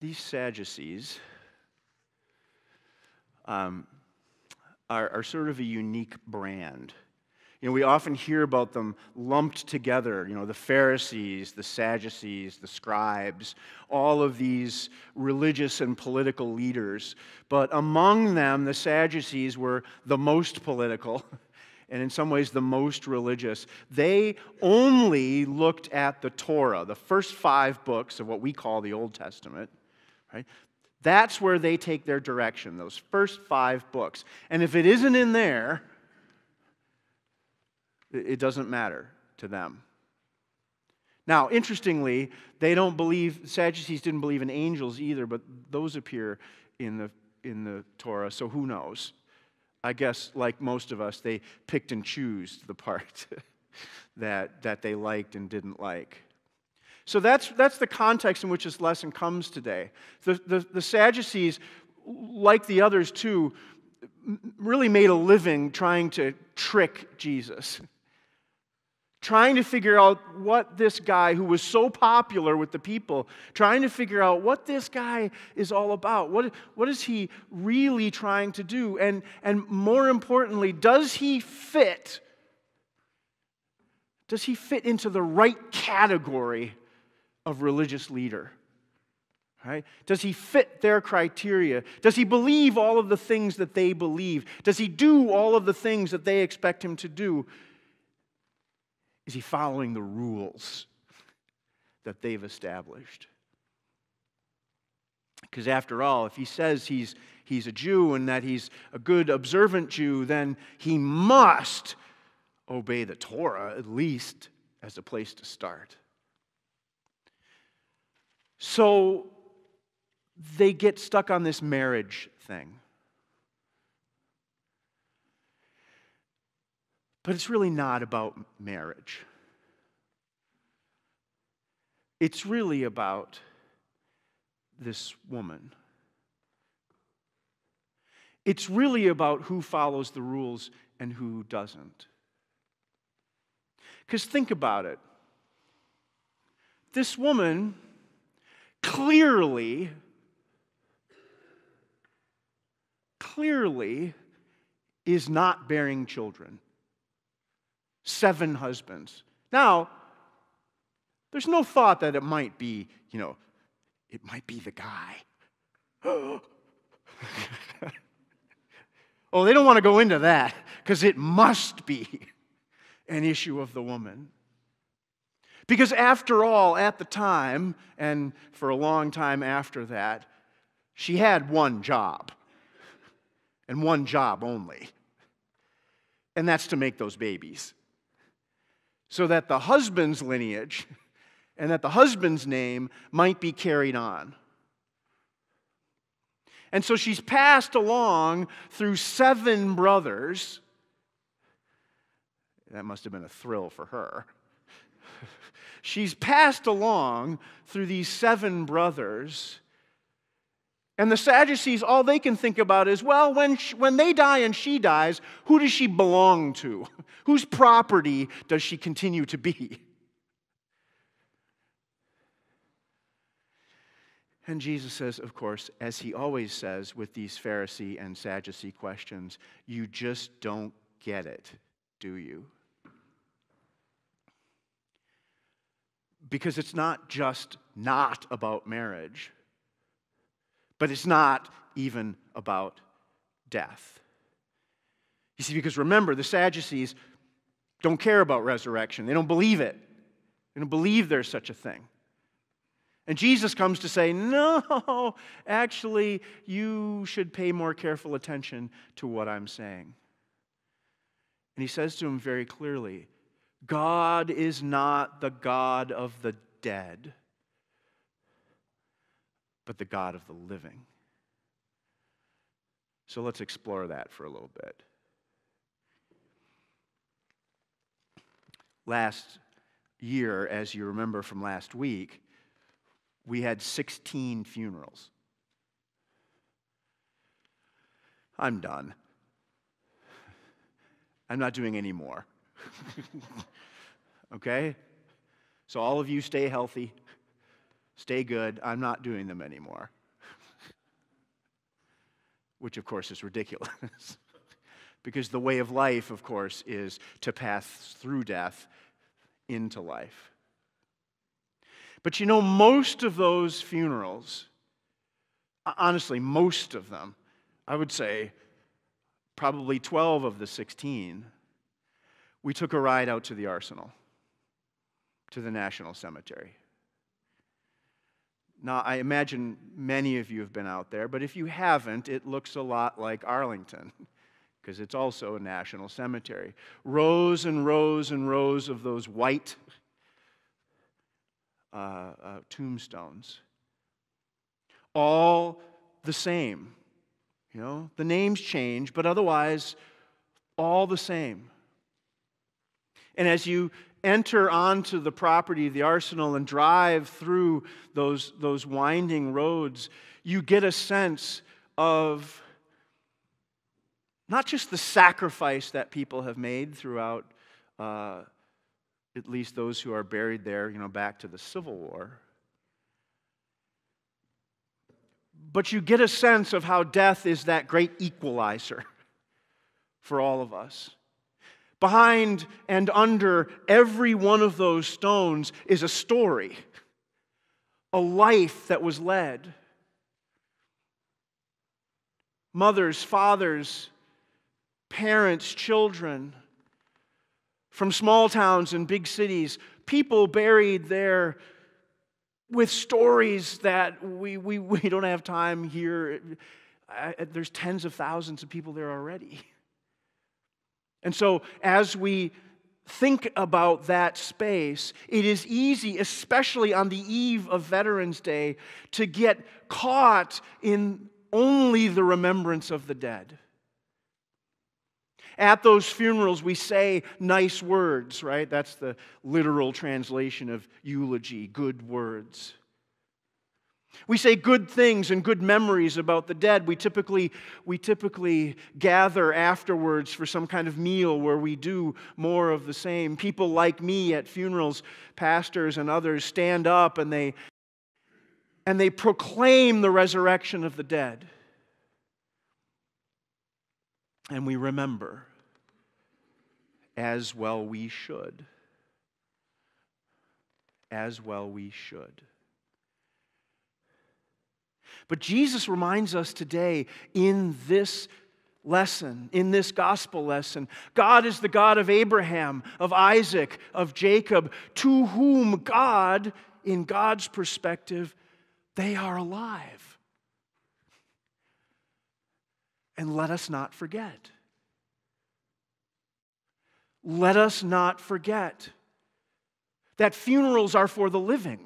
these Sadducees are sort of a unique brand. We often hear about them lumped together, the Pharisees, the Sadducees, the scribes, all of these religious and political leaders. But among them, the Sadducees were the most political and in some ways the most religious. They only looked at the Torah, the first 5 books of what we call the Old Testament, right? That's where they take their direction, those first 5 books. And if it isn't in there, it doesn't matter to them. Now, interestingly, Sadducees didn't believe in angels either, but those appear in the Torah, so who knows? I guess, like most of us, they picked and chose the part that they liked and didn't like. So that's the context in which this lesson comes today. The Sadducees, like the others too, really made a living trying to trick Jesus. Trying to figure out what this guy who was so popular with the people, trying to figure out what this guy is all about. What is he really trying to do? And more importantly, does he fit into the right category of religious leader? Right? Does he fit their criteria? Does he believe all of the things that they believe? Does he do all of the things that they expect him to do? Is he following the rules that they've established? Because after all, if he says he's a Jew and that he's a good observant Jew, then he must obey the Torah, at least as a place to start. So they get stuck on this marriage thing. But it's really not about marriage. It's really about this woman. It's really about who follows the rules and who doesn't. Because think about it. This woman clearly is not bearing children. 7 husbands. Now, there's no thought that it might be, it might be the guy. Oh, they don't want to go into that because it must be an issue of the woman. Because after all, at the time, and for a long time after that, she had one job. And one job only. And that's to make those babies. So that the husband's lineage and that the husband's name might be carried on. And so she's passed along through 7 brothers. That must have been a thrill for her. She's passed along through these 7 brothers. And the Sadducees, all they can think about is, well, when they die and she dies, who does she belong to? Whose property does she continue to be? And Jesus says, of course, as he always says with these Pharisee and Sadducee questions, you just don't get it, do you? Because it's not just not about marriage. But it's not even about death. You see, because remember, the Sadducees don't care about resurrection. They don't believe it. They don't believe there's such a thing. And Jesus comes to say, no, actually, you should pay more careful attention to what I'm saying. And he says to him very clearly, God is not the God of the dead, but the God of the living. So let's explore that for a little bit. Last year, as you remember from last week, we had 16 funerals. I'm done. I'm not doing any more. Okay? So all of you stay healthy. Stay good. I'm not doing them anymore. which of course is ridiculous. Because the way of life, of course, is to pass through death into life. But you know, most of those funerals, honestly, most of them, I would say probably 12 of the 16, we took a ride out to the Arsenal, to the National Cemetery. Now, I imagine many of you have been out there, but if you haven't, it looks a lot like Arlington, because it's also a national cemetery. Rows and rows and rows of those white tombstones. All the same. You know, the names change, but otherwise, all the same. And as you enter onto the property of the Arsenal and drive through those winding roads, you get a sense of not just the sacrifice that people have made throughout, at least those who are buried there, you know, back to the Civil War, but you get a sense of how death is that great equalizer for all of us. Behind and under every one of those stones is a story, a life that was led. Mothers, fathers, parents, children, from small towns and big cities, people buried there with stories that we don't have time here. There's tens of thousands of people there already. And so as we think about that space, it is easy, especially on the eve of Veterans Day, to get caught in only the remembrance of the dead. At those funerals, we say nice words, right? That's the literal translation of eulogy, good words. We say good things and good memories about the dead. We typically gather afterwards for some kind of meal where we do more of the same. People like me at funerals, pastors and others, stand up and they proclaim the resurrection of the dead. And we remember, as well we should. As well we should. But Jesus reminds us today in this lesson, in this gospel lesson, God is the God of Abraham, of Isaac, of Jacob, to whom God, in God's perspective, they are alive. And let us not forget. Let us not forget that funerals are for the living.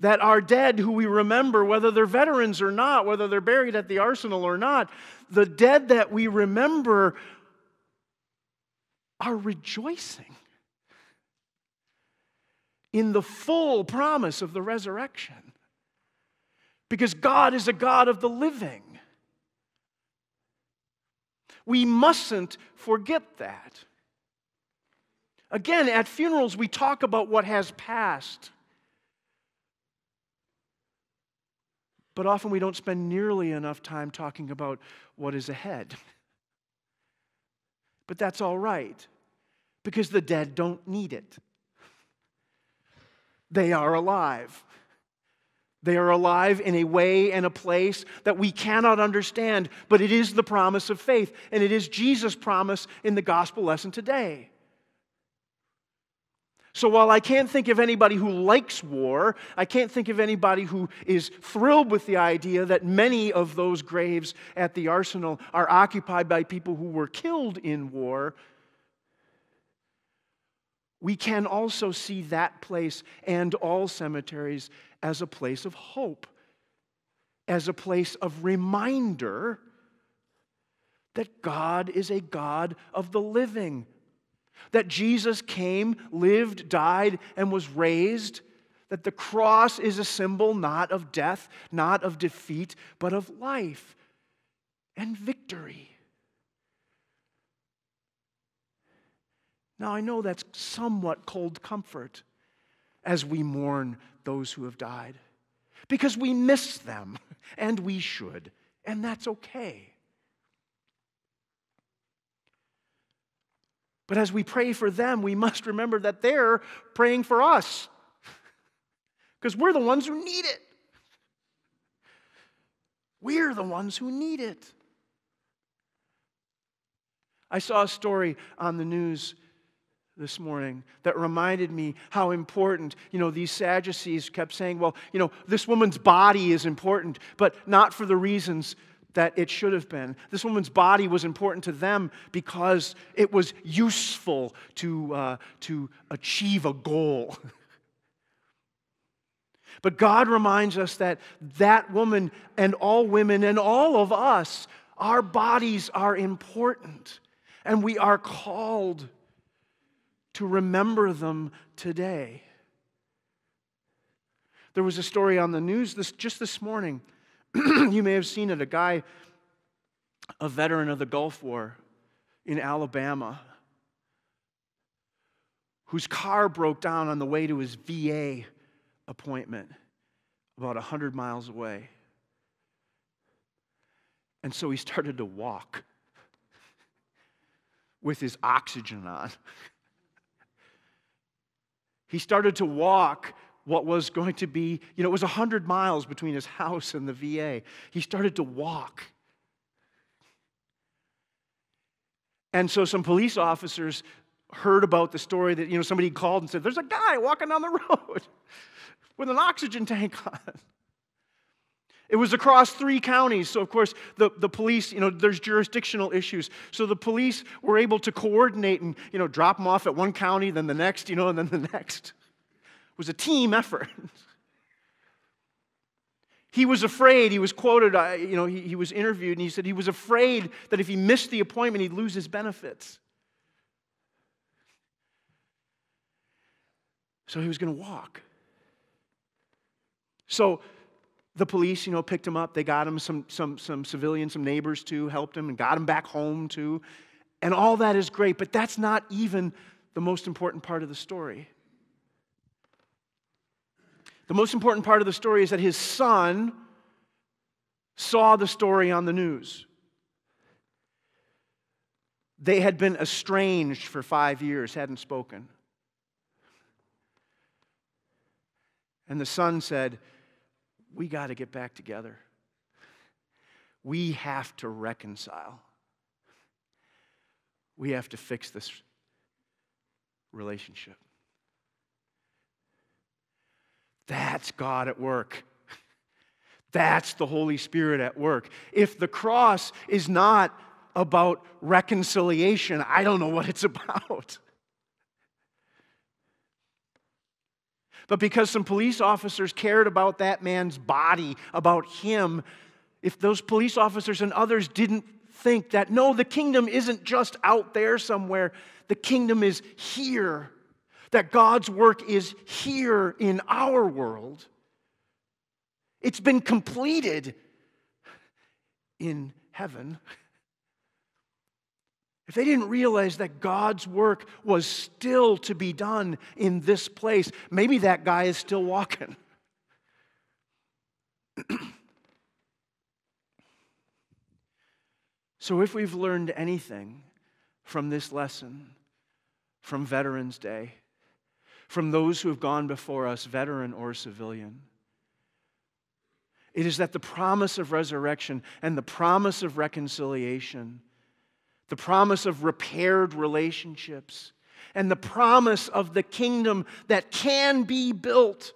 That our dead who we remember, whether they're veterans or not, whether they're buried at the Arsenal or not, the dead that we remember are rejoicing in the full promise of the resurrection. Because God is a God of the living. We mustn't forget that. Again, at funerals, we talk about what has passed. But often we don't spend nearly enough time talking about what is ahead. But that's all right, because the dead don't need it. They are alive. They are alive in a way and a place that we cannot understand, but it is the promise of faith, and it is Jesus' promise in the gospel lesson today. So while I can't think of anybody who likes war, I can't think of anybody who is thrilled with the idea that many of those graves at the Arsenal are occupied by people who were killed in war, we can also see that place and all cemeteries as a place of hope, as a place of reminder that God is a God of the living. That Jesus came, lived, died, and was raised. That the cross is a symbol not of death, not of defeat, but of life and victory. Now, I know that's somewhat cold comfort as we mourn those who have died. because we miss them, and we should, and that's okay. But as we pray for them, we must remember that they're praying for us, because we're the ones who need it. We're the ones who need it. I saw a story on the news this morning that reminded me how important, these Sadducees kept saying, well, this woman's body is important, but not for the reasons that it should have been. This woman's body was important to them because it was useful to achieve a goal. But God reminds us that that woman and all women and all of us, our bodies are important, and we are called to remember them today. There was a story on the news just this morning. You may have seen it. A guy, a veteran of the Gulf War in Alabama, whose car broke down on the way to his VA appointment about 100 miles away. And so he started to walk with his oxygen on. He started to walk what was going to be, it was 100 miles between his house and the VA. He started to walk. And so some police officers heard about the story that, somebody called and said, there's a guy walking down the road with an oxygen tank on. It was across 3 counties, so of course the police, there's jurisdictional issues. So the police were able to coordinate and, drop him off at one county, then the next, and then the next. It was a team effort. He was afraid, he was quoted, he was interviewed, and he said he was afraid that if he missed the appointment, he'd lose his benefits. So he was going to walk. So the police, picked him up. They got him some civilians, some neighbors too, helped him and got him back home too. And all that is great, but that's not even the most important part of the story. The most important part of the story is that his son saw the story on the news. They had been estranged for 5 years, hadn't spoken. And the son said, we got to get back together. We have to reconcile. We have to fix this relationship. That's God at work. That's the Holy Spirit at work. If the cross is not about reconciliation, I don't know what it's about. But because some police officers cared about that man's body, about him, if those police officers and others didn't think that, no, the kingdom isn't just out there somewhere, the kingdom is here, that God's work is here in our world, it's been completed in heaven. If they didn't realize that God's work was still to be done in this place, maybe that guy is still walking. So if we've learned anything from this lesson, from Veterans Day, from those who have gone before us, veteran or civilian, it is that the promise of resurrection and the promise of reconciliation, the promise of repaired relationships, and the promise of the kingdom that can be built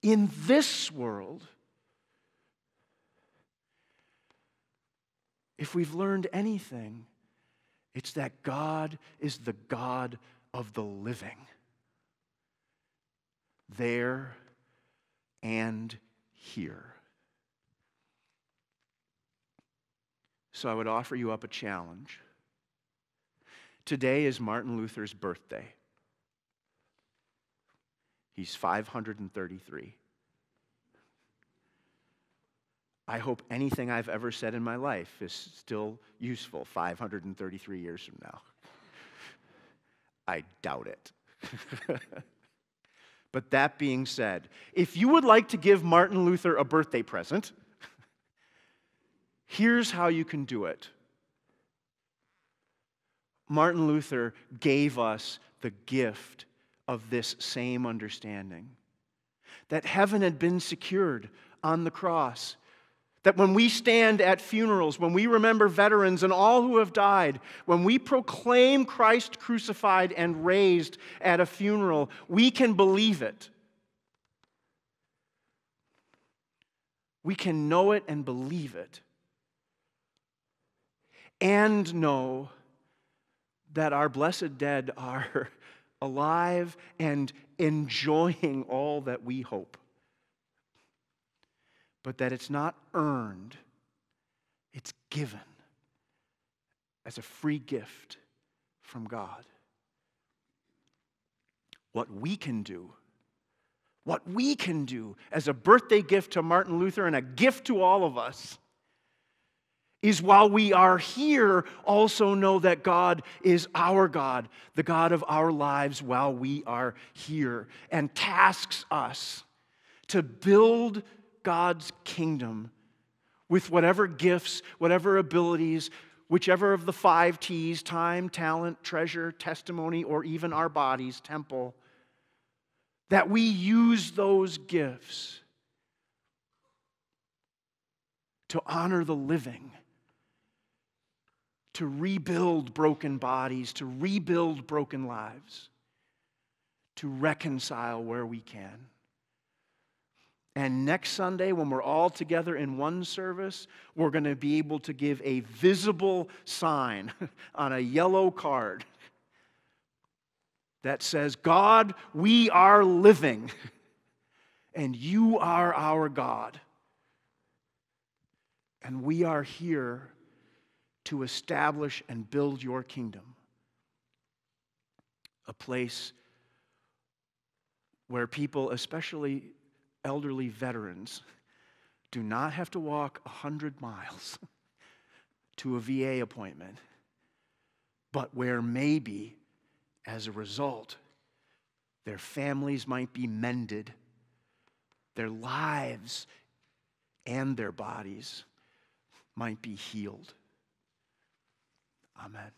in this world, if we've learned anything, it's that God is the God of the living, there and here. So I would offer you up a challenge. Today is Martin Luther's birthday. He's 533. I hope anything I've ever said in my life is still useful 533 years from now. I doubt it. But that being said, if you would like to give Martin Luther a birthday present, here's how you can do it. Martin Luther gave us the gift of this same understanding, that heaven had been secured on the cross. That when we stand at funerals, when we remember veterans and all who have died, when we proclaim Christ crucified and raised at a funeral, we can believe it. We can know it and believe it. And know that our blessed dead are alive and enjoying all that we hope. But that it's not earned, it's given as a free gift from God. What we can do as a birthday gift to Martin Luther and a gift to all of us is, while we are here, also know that God is our God, the God of our lives while we are here, and tasks us to build God's kingdom with whatever gifts, whatever abilities, whichever of the 5 T's, time, talent, treasure, testimony, or even our bodies, temple, that we use those gifts to honor the living, to rebuild broken bodies, to rebuild broken lives, to reconcile where we can. And next Sunday, when we're all together in one service, we're going to be able to give a visible sign on a yellow card that says, God, we are living, and you are our God. And we are here to establish and build your kingdom. A place where people, especially elderly veterans, do not have to walk 100 miles to a VA appointment, but where maybe, as a result, their families might be mended, their lives and their bodies might be healed. Amen.